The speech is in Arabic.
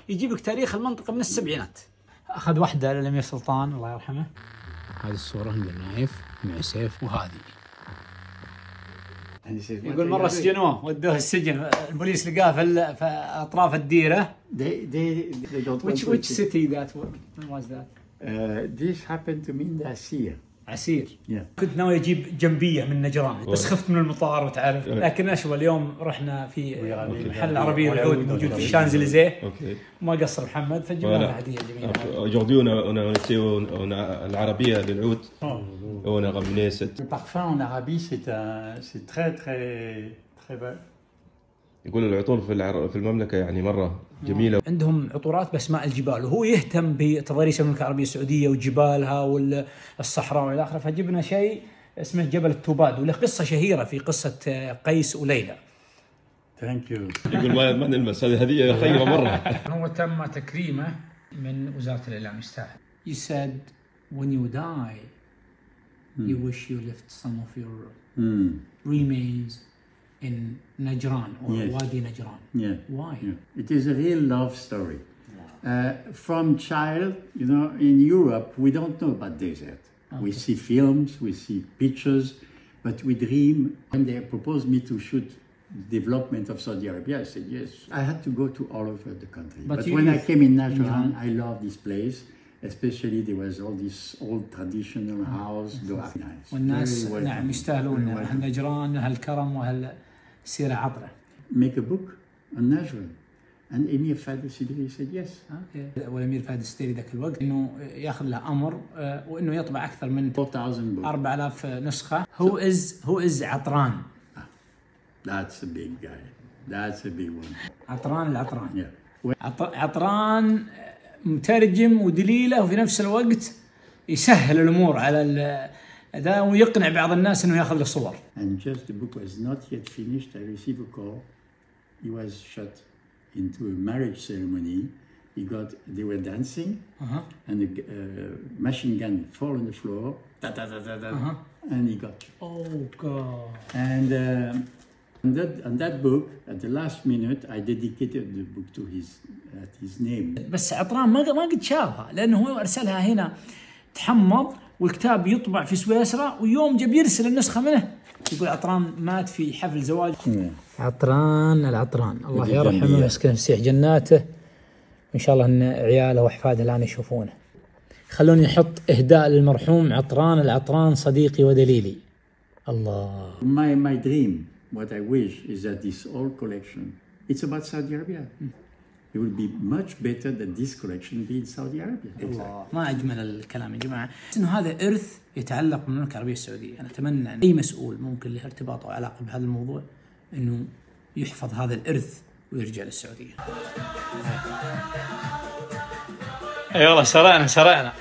يجيب لك تاريخ المنطقة من السبعينات. أخذ واحدة للأمير سلطان الله يرحمه. هذه الصورة من النايف مع سيف، وهذه يقول مرة سجنوه ودوه السجن، البوليس لقاه في أطراف الديرة. Which city that was that? This happened to me in Asir. عسير. Yeah. كنت ناوي اجيب جنبيه من نجران بس خفت من المطار وتعرف، لكن اشوى اليوم رحنا في محل العربيه والعود موجود في الشانزليزيه. ما قصر محمد فجبنا له هديه جميله. Aujourd'hui on était à l'Arabie للعود. On a ramené cette. Le parfum en Arabie c'est très très très bon. يقول العطور في المملكة يعني مرة جميلة. عندهم عطورات بأسماء الجبال، وهو يهتم بتضاريس المملكة العربية السعودية وجبالها والصحراء والى آخره، فجبنا شيء اسمه جبل التوباد، وله قصة شهيرة في قصة قيس وليلى. Thank you. يقول ما نلمس، هذه هدية خيرة مرة. هو تم تكريمه من وزارة الإعلام، يستاهل. You said when you die you wish you left some of your remains in Najran or Wadi Najran. Yeah. Why? Yeah. It is a real love story. From child, you know, in Europe, we don't know about desert. Okay. We see films, we see pictures, but we dream. When they proposed me to shoot development of Saudi Arabia, I said yes. I had to go to all over the country. But when I came in Najran, I loved this place. Especially there was all this old traditional house. Nice. والناس نعم يستاهلون هالنجران وهالكرم وهالسيرة عطرة. Make a book on Najran. And Emir Fahd al-Sidri said yes. Okay. والأمير فهد السديري ذاك الوقت إنه يأخذ له أمر وإنه يطبع أكثر من 4000 نسخة. Who is عطران? That's a big guy. That's a big one. عطران العطران. Yeah. عطران مترجم ودليله، وفي نفس الوقت يسهل الأمور على ذا ويقنع بعض الناس إنه يأخذ له صور. And just the book was not yet finished. I received a call. He was shot into a marriage ceremony. They were dancing, and a machine gun fall on the floor. And he got shot. Oh God! And on that book, at the last minute, I dedicated the book to his name. بس عطران ما قد شافها، لأنه هو أرسلها هنا تحمض، والكتاب يطبع في سويسرا، ويوم جاب يرسل النسخة منه يقول عطران مات في حفل زواج. عطران العطران الله يرحمه ويسكنه في سيح جناته، وإن شاء الله أن عياله وأحفاده الآن يشوفونه. خلوني أحط إهداء للمرحوم عطران العطران صديقي ودليلي. الله. My dream, what I wish is that this whole collection, it's about Saudi Arabia. It will be much better that this collection be in Saudi Arabia. الله ما أجمل الكلام يا جماعة. إنه هذا إرث يتعلق بالمملكة العربية السعودية. أنا أتمنى أن أي مسؤول ممكن له ارتباط أو علاقة بهذا الموضوع إنه يحفظ هذا الإرث ويرجع للسعودية. أي والله سرعنا